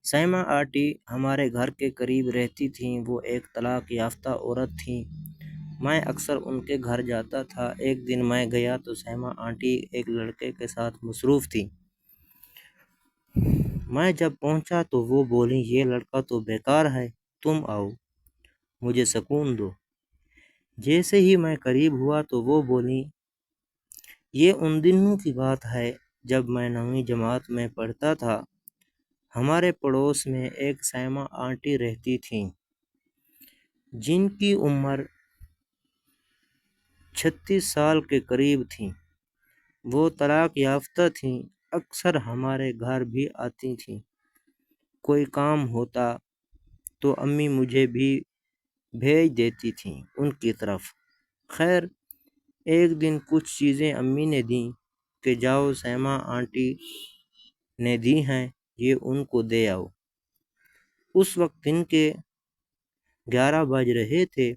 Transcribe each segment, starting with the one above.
Saima aunty ہمارے گھر کے قریب رہتی تھیں۔ وہ ایک طلاق یافتہ عورت تھیں۔ میں اکثر ان کے گھر جاتا تھا۔ ایک دن میں گیا تو سائمہ آنٹی ایک لڑکے کے ساتھ مصروف تھیں۔ میں جب پہنچا تو وہ بولیں، یہ لڑکا تو بیکار ہے، تم آؤ، مجھے سکون دو۔ جیسے ہی میں قریب ہوا تو وہ بولیں، یہ ان دنوں کی بات ہے جب میں 9ویں جماعت میں پڑھتا تھا۔ ہمارے پڑوس میں ایک سائمہ آنٹی رہتی تھیں جن کی عمر 36 سال کے قریب تھی۔ وہ طلاق یافتہ تھیں۔ اکثر ہمارے گھر بھی آتی تھیں۔ کوئی کام ہوتا تو امی مجھے بھی بھیج دیتی تھیں ان کی طرف۔ خیر، ایک دن کچھ چیزیں امی نے دیں کہ جاؤ سائمہ آنٹی نے دی ہیں، یہ ان کو دے آؤ۔ اس وقت دن کے 11 بج رہے تھے۔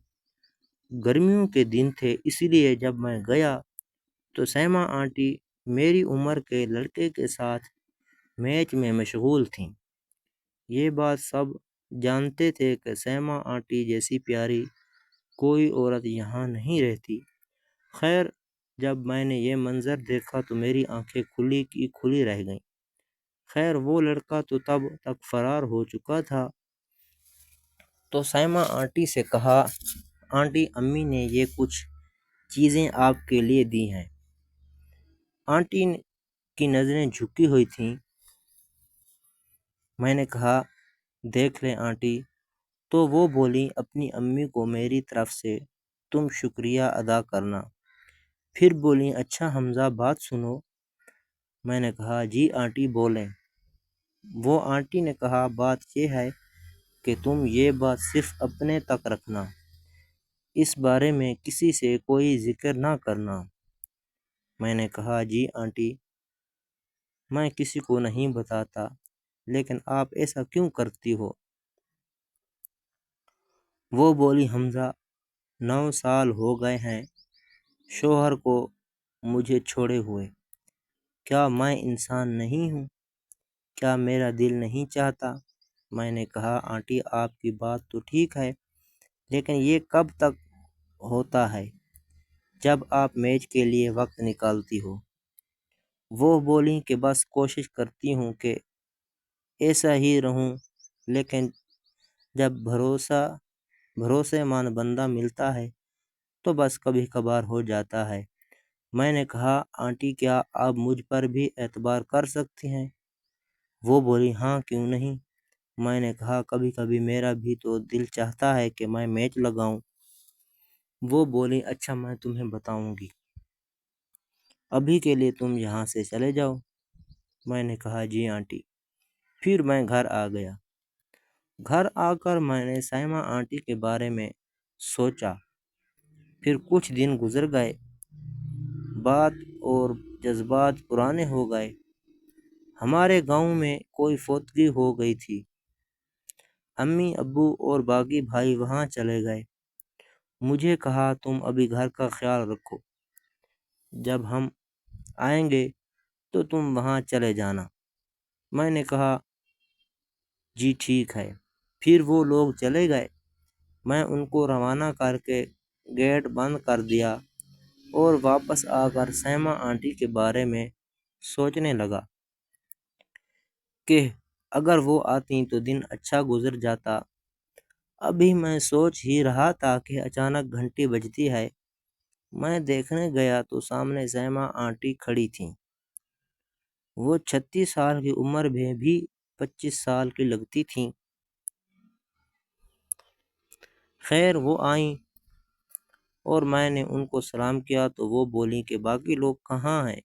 گرمیوں کے دن تھے، اس لیے جب میں گیا تو سائمہ آنٹی میری عمر کے لڑکے کے ساتھ میچ میں مشغول تھیں۔ یہ بات سب جانتے تھے کہ سائمہ آنٹی جیسی پیاری کوئی عورت یہاں نہیں رہتی۔ خیر، جب میں نے یہ منظر دیکھا تو میری آنکھیں کھلی کی کھلی رہ گئیں۔ خیر، وہ لڑکا تو تب تک فرار ہو چکا تھا۔ تو سائمہ آنٹی سے کہا، آنٹی، امی نے یہ کچھ چیزیں آپ کے لیے دی ہیں۔ آنٹی کی نظریں جھکی ہوئی تھیں۔ میں نے کہا، دیکھ لیں آنٹی۔ تو وہ بولیں، اپنی امی کو میری طرف سے تم شکریہ ادا کرنا۔ پھر بولیں، اچھا حمزہ، بات سنو۔ میں نے کہا، جی آنٹی بولیں۔ وہ آنٹی نے کہا، بات یہ ہے کہ تم یہ بات صرف اپنے تک رکھنا، اس بارے میں کسی سے کوئی ذکر نہ کرنا۔ میں نے کہا، جی آنٹی، میں کسی کو نہیں بتاتا، لیکن آپ ایسا کیوں کرتی ہو؟ وہ بولی، حمزہ، 9 سال ہو گئے ہیں شوہر کو مجھے چھوڑے ہوئے۔ کیا میں انسان نہیں ہوں؟ کیا میرا دل نہیں چاہتا؟ میں نے کہا، آنٹی، آپ کی بات تو ٹھیک ہے، لیکن یہ کب تک ہوتا ہے جب آپ میچ کے لیے وقت نکالتی ہو؟ وہ بولیں کہ بس کوشش کرتی ہوں کہ ایسا ہی رہوں، لیکن جب بھروسے مند بندہ ملتا ہے تو بس کبھی کبھار ہو جاتا ہے۔ میں نے کہا، آنٹی، کیا آپ مجھ پر بھی اعتبار کر سکتی ہیں؟ وہ بولی، ہاں، کیوں نہیں۔ میں نے کہا، کبھی کبھی میرا بھی تو دل چاہتا ہے کہ میں میچ لگاؤں۔ وہ بولی، اچھا، میں تمہیں بتاؤں گی، ابھی کے لیے تم یہاں سے چلے جاؤ۔ میں نے کہا، جی آنٹی۔ پھر میں گھر آ گیا۔ گھر آ کر میں نے سائمہ آنٹی کے بارے میں سوچا۔ پھر کچھ دن گزر گئے، بات اور جذبات پرانے ہو گئے۔ ہمارے گاؤں میں کوئی فوتگی ہو گئی تھی۔ امی ابو اور باقی بھائی وہاں چلے گئے۔ مجھے کہا، تم ابھی گھر کا خیال رکھو، جب ہم آئیں گے تو تم وہاں چلے جانا۔ میں نے کہا، جی ٹھیک ہے۔ پھر وہ لوگ چلے گئے۔ میں ان کو روانہ کر کے گیٹ بند کر دیا اور واپس آ کر سائمہ آنٹی کے بارے میں سوچنے لگا کہ اگر وہ آتیں تو دن اچھا گزر جاتا۔ ابھی میں سوچ ہی رہا تھا کہ اچانک گھنٹی بجتی ہے۔ میں دیکھنے گیا تو سامنے سائمہ آنٹی کھڑی تھیں۔ وہ 36 سال کی عمر میں بھی 25 سال کی لگتی تھیں۔ خیر، وہ آئیں اور میں نے ان کو سلام کیا تو وہ بولیں کہ باقی لوگ کہاں ہیں؟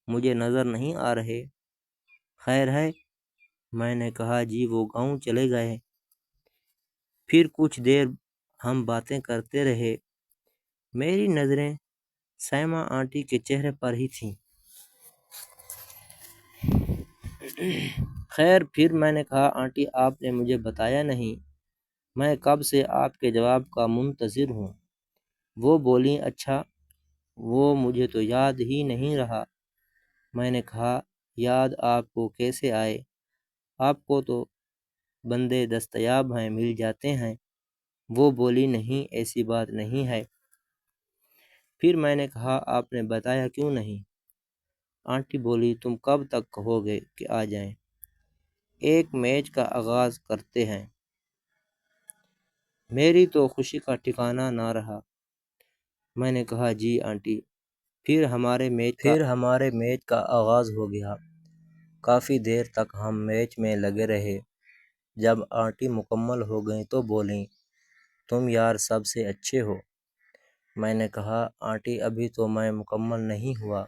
مجھے نظر نہیں آ رہے۔ خیر ہے؟ میں نے کہا، جی وہ گاؤں چلے گئے۔ پھر کچھ دیر ہم باتیں کرتے رہے۔ میری نظریں سائمہ آنٹی کے چہرے پر ہی تھیں۔ خیر، پھر میں نے کہا، آنٹی، آپ نے مجھے بتایا نہیں، میں کب سے آپ کے جواب کا منتظر ہوں۔ وہ بولیں، اچھا، وہ مجھے تو یاد ہی نہیں رہا۔ میں نے کہا، یاد آپ کو کیسے آئے؟ آپ کو تو بندے دستیاب ہیں، مل جاتے ہیں۔ وہ بولی نہیں، ایسی بات نہیں ہے۔ پھر میں نے کہا آپ نے بتایا کیوں نہیں؟ آنٹی بولی تم کب تک کہو گے کہ آ جائیں؟ ایک میچ کا آغاز کرتے ہیں۔ میری تو خوشی کا ٹھکانہ نہ رہا۔ میں نے کہا جی آنٹی۔ پھر ہمارے میچ کا آغاز ہو گیا۔ کافی دیر تک ہم میچ میں لگے رہے۔ جب آنٹی مکمل ہو گئیں تو بولیں تم یار سب سے اچھے ہو۔ میں نے کہا آنٹی ابھی تو میں مکمل نہیں ہوا۔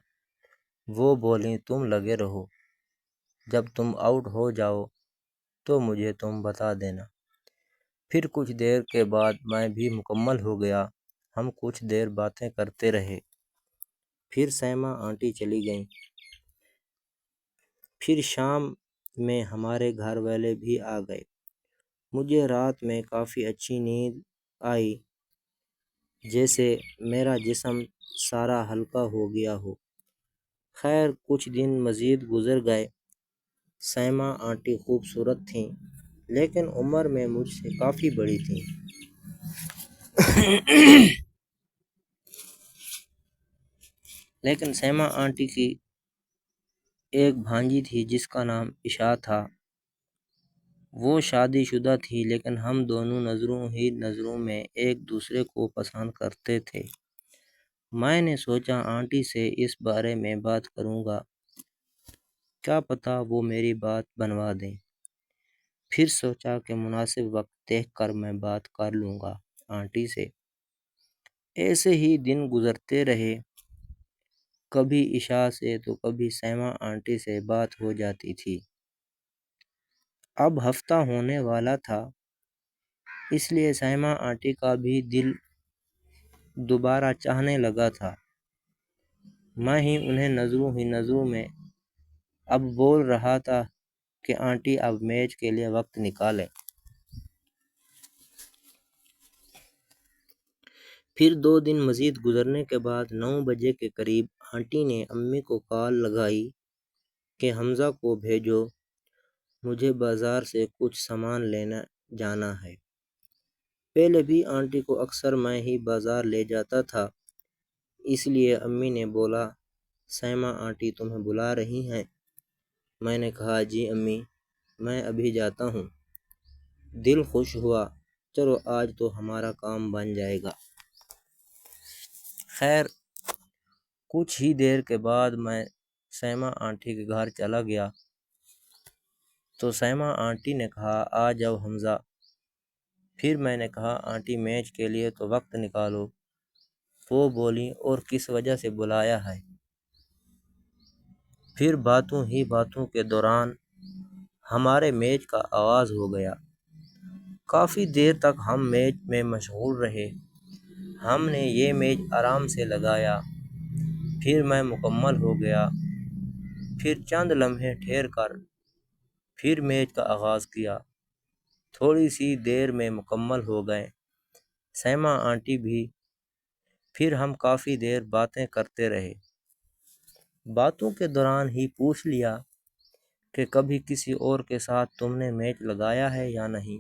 وہ بولیں تم لگے رہو، جب تم آؤٹ ہو جاؤ تو مجھے تم بتا دینا۔ پھر کچھ دیر کے بعد میں بھی مکمل ہو گیا۔ ہم کچھ دیر باتیں کرتے رہے۔ پھر سیمہ آنٹی چلی گئیں۔ پھر شام میں ہمارے گھر والے بھی آ گئے۔ مجھے رات میں کافی اچھی نیند آئی، جیسے میرا جسم سارا ہلکا ہو گیا ہو۔ خیر کچھ دن مزید گزر گئے۔ سیمہ آنٹی خوبصورت تھیں، لیکن عمر میں مجھ سے کافی بڑی تھیں۔ لیکن سیمہ آنٹی کی ایک بھانجی تھی جس کا نام عشا تھا۔ وہ شادی شدہ تھی، لیکن ہم دونوں نظروں میں ایک دوسرے کو پسند کرتے تھے۔ میں نے سوچا آنٹی سے اس بارے میں بات کروں گا، کیا پتہ وہ میری بات بنوا دیں۔ پھر سوچا کہ مناسب وقت دیکھ کر میں بات کر لوں گا آنٹی سے۔ ایسے ہی دن گزرتے رہے۔ کبھی عشا سے تو کبھی سیمہ آنٹی سے بات ہو جاتی تھی۔ اب ہفتہ ہونے والا تھا، اس لیے سیمہ آنٹی کا بھی دل دوبارہ چاہنے لگا تھا۔ میں ہی انہیں نظروں میں اب بول رہا تھا کہ آنٹی اب میچ کے لیے وقت نکالیں۔ پھر 2 دن مزید گزرنے کے بعد 9 بجے کے قریب آنٹی نے امی کو کال لگائی کہ حمزہ کو بھیجو، مجھے بازار سے کچھ سامان لینا جانا ہے۔ پہلے بھی آنٹی کو اکثر میں ہی بازار لے جاتا تھا، اس لیے امی نے بولا سیمہ آنٹی تمہیں بلا رہی ہیں۔ میں نے کہا جی امی، میں ابھی جاتا ہوں۔ دل خوش ہوا، چلو آج تو ہمارا کام بن جائے گا۔ خیر کچھ ہی دیر کے بعد میں سیمہ آنٹی کے گھر چلا گیا تو سیمہ آنٹی نے کہا آ جاؤ حمزہ۔ پھر میں نے کہا آنٹی میچ کے لیے تو وقت نکالو۔ وہ بولی اور کس وجہ سے بلایا ہے؟ پھر باتوں کے دوران ہمارے میچ کا آغاز ہو گیا۔ کافی دیر تک ہم میچ میں مشغول رہے۔ ہم نے یہ میچ آرام سے لگایا، پھر میں مکمل ہو گیا۔ پھر چند لمحے ٹھہر کر پھر میچ کا آغاز کیا۔ تھوڑی سی دیر میں مکمل ہو گئے سیمہ آنٹی بھی۔ پھر ہم کافی دیر باتیں کرتے رہے۔ باتوں کے دوران ہی پوچھ لیا کہ کبھی کسی اور کے ساتھ تم نے میچ لگایا ہے یا نہیں؟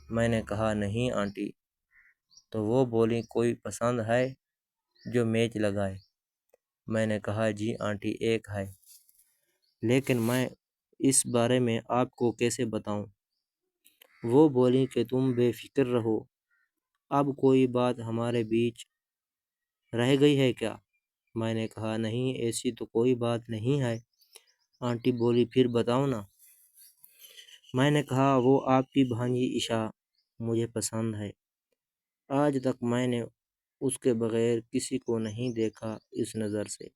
میں نے کہا نہیں آنٹی۔ تو وہ بولی کوئی پسند ہے جو میچ لگائے؟ میں نے کہا جی آنٹی ایک ہے، لیکن میں اس بارے میں آپ کو کیسے بتاؤں؟ وہ بولی کہ تم بے فکر رہو، اب کوئی بات ہمارے بیچ رہ گئی ہے کیا؟ میں نے کہا نہیں ایسی تو کوئی بات نہیں ہے۔ آنٹی بولی پھر بتاؤ نا۔ میں نے کہا وہ آپ کی بھانجی عشا مجھے پسند ہے۔ آج تک میں نے اس کے بغیر کسی کو نہیں دیکھا اس نظر سے۔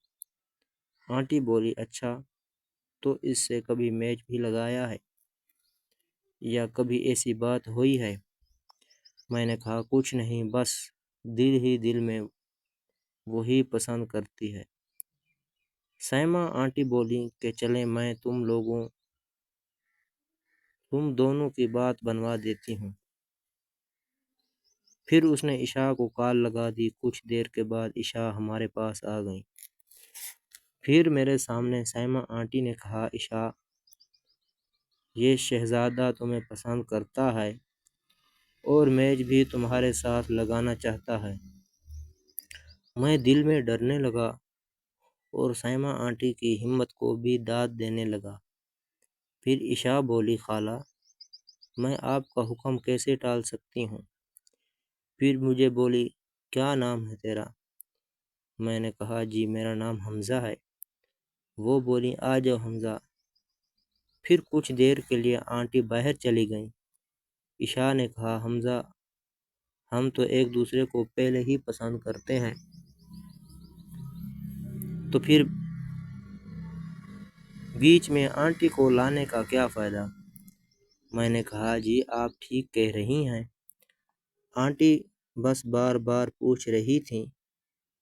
آنٹی بولی اچھا، تو اس سے کبھی میچ بھی لگایا ہے یا کبھی ایسی بات ہوئی ہے؟ میں نے کہا کچھ نہیں، بس دل ہی دل میں وہی پسند کرتی ہے۔ سیمہ آنٹی بولی کہ چلیں میں تم دونوں کی بات بنوا دیتی ہوں۔ پھر اس نے عشا کو کال لگا دی۔ کچھ دیر کے بعد عشا ہمارے پاس آ گئیں۔ پھر میرے سامنے سیمہ آنٹی نے کہا عشا یہ شہزادہ تمہیں پسند کرتا ہے اور میچ بھی تمہارے ساتھ لگانا چاہتا ہے۔ میں دل میں ڈرنے لگا اور سائمہ آنٹی کی ہمت کو بھی داد دینے لگا۔ پھر عشاء بولی، خالہ میں آپ کا حکم کیسے ٹال سکتی ہوں؟ پھر مجھے بولی، کیا نام ہے تیرا؟ میں نے کہا، جی میرا نام حمزہ ہے۔ وہ بولی، آ جاؤ حمزہ۔ پھر کچھ دیر کے لیے آنٹی باہر چلی گئیں۔ عشاء نے کہا، حمزہ ہم تو ایک دوسرے کو پہلے ہی پسند کرتے ہیں، تو پھر بیچ میں آنٹی کو لانے کا کیا فائدہ؟ میں نے کہا، جی آپ ٹھیک کہہ رہی ہیں، آنٹی بس بار بار پوچھ رہی تھیں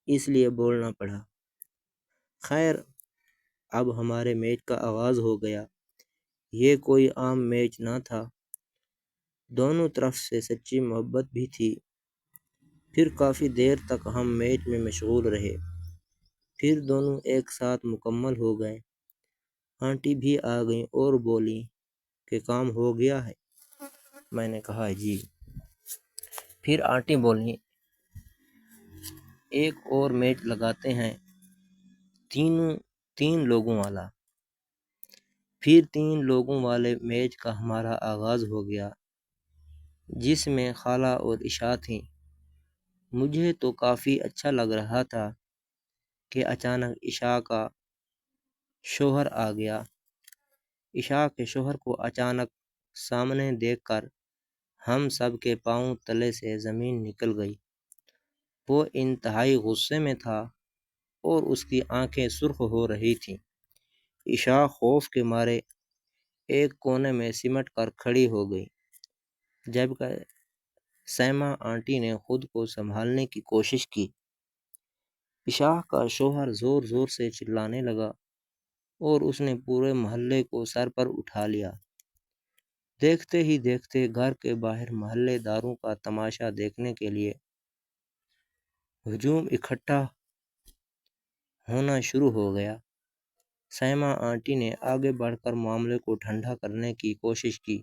اس لیے بولنا پڑا۔ خیر اب ہمارے میچ کا آغاز ہو گیا۔ یہ کوئی عام میچ نہ تھا، دونوں طرف سے سچی محبت بھی تھی۔ پھر کافی دیر تک ہم میچ میں مشغول رہے، پھر دونوں ایک ساتھ مکمل ہو گئے۔ آنٹی بھی آ گئیں اور بولی کہ کام ہو گیا ہے۔ میں نے کہا، جی۔ پھر آنٹی بولی، ایک اور میچ لگاتے ہیں، تین لوگوں والا۔ پھر 3 لوگوں والے میچ کا ہمارا آغاز ہو گیا، جس میں خالہ اور عشاء تھیں۔ مجھے تو کافی اچھا لگ رہا تھا کہ اچانک عشاء کا شوہر آ گیا۔ عشاء کے شوہر کو اچانک سامنے دیکھ کر ہم سب کے پاؤں تلے سے زمین نکل گئی۔ وہ انتہائی غصے میں تھا اور اس کی آنکھیں سرخ ہو رہی تھیں۔ عشاء خوف کے مارے ایک کونے میں سمٹ کر کھڑی ہو گئی، جبکہ سائمہ آنٹی نے خود کو سنبھالنے کی کوشش کی۔ عشاء کا شوہر زور زور سے چلانے لگا اور اس نے پورے محلے کو سر پر اٹھا لیا۔ دیکھتے ہی دیکھتے گھر کے باہر محلے داروں کا تماشا دیکھنے کے لیے ہجوم اکٹھا ہونا شروع ہو گیا۔ سائمہ آنٹی نے آگے بڑھ کر معاملے کو ٹھنڈا کرنے کی کوشش کی،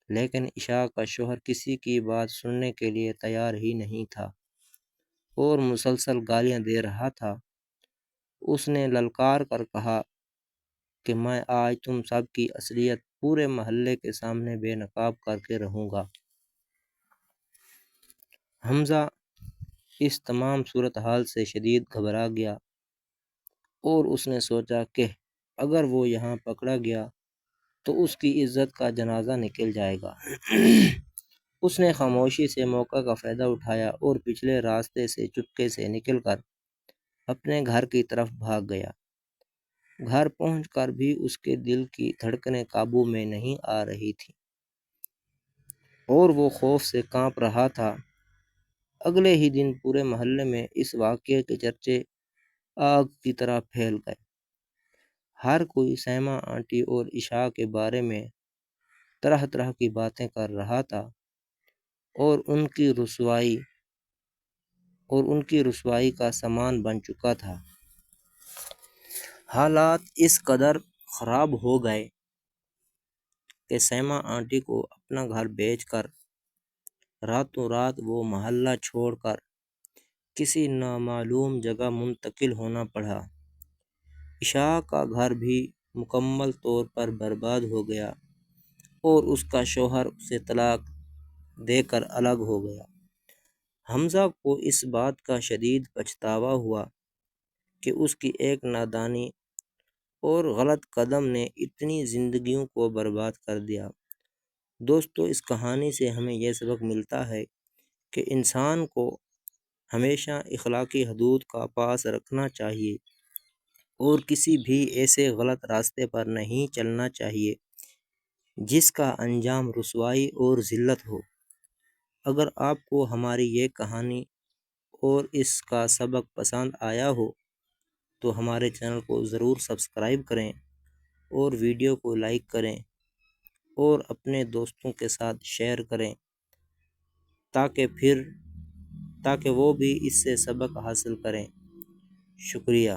لیکن عشاء کا شوہر کسی کی بات سننے کے لیے تیار ہی نہیں تھا اور مسلسل گالیاں دے رہا تھا۔ اس نے للکار کر کہا کہ میں آج تم سب کی اصلیت پورے محلے کے سامنے بے نقاب کر کے رہوں گا۔ حمزہ اس تمام صورتحال سے شدید گھبرا گیا اور اس نے سوچا کہ اگر وہ یہاں پکڑا گیا تو اس کی عزت کا جنازہ نکل جائے گا۔ اس نے خاموشی سے موقع کا فائدہ اٹھایا اور پچھلے راستے سے چپکے سے نکل کر اپنے گھر کی طرف بھاگ گیا۔ گھر پہنچ کر بھی اس کے دل کی دھڑکنیں قابو میں نہیں آ رہی تھیں اور وہ خوف سے کانپ رہا تھا۔ اگلے ہی دن پورے محلے میں اس واقعے کے چرچے آگ کی طرح پھیل گئے۔ ہر کوئی سائمہ آنٹی اور عشاء کے بارے میں طرح طرح کی باتیں کر رہا تھا اور ان کی رسوائی کا سامان بن چکا تھا۔ حالات اس قدر خراب ہو گئے کہ سائمہ آنٹی کو اپنا گھر بیچ کر راتوں رات وہ محلہ چھوڑ کر کسی نامعلوم جگہ منتقل ہونا پڑا۔ عشاء کا گھر بھی مکمل طور پر برباد ہو گیا اور اس کا شوہر اسے طلاق دے کر الگ ہو گیا۔ حمزہ کو اس بات کا شدید پچھتاوا ہوا کہ اس کی ایک نادانی اور غلط قدم نے اتنی زندگیوں کو برباد کر دیا۔ دوستو، اس کہانی سے ہمیں یہ سبق ملتا ہے کہ انسان کو ہمیشہ اخلاقی حدود کا پاس رکھنا چاہیے اور کسی بھی ایسے غلط راستے پر نہیں چلنا چاہیے جس کا انجام رسوائی اور ذلت ہو۔ اگر آپ کو ہماری یہ کہانی اور اس کا سبق پسند آیا ہو تو ہمارے چینل کو ضرور سبسکرائب کریں اور ویڈیو کو لائک کریں اور اپنے دوستوں کے ساتھ شیئر کریں تاکہ وہ بھی اس سے سبق حاصل کریں۔ شکریہ۔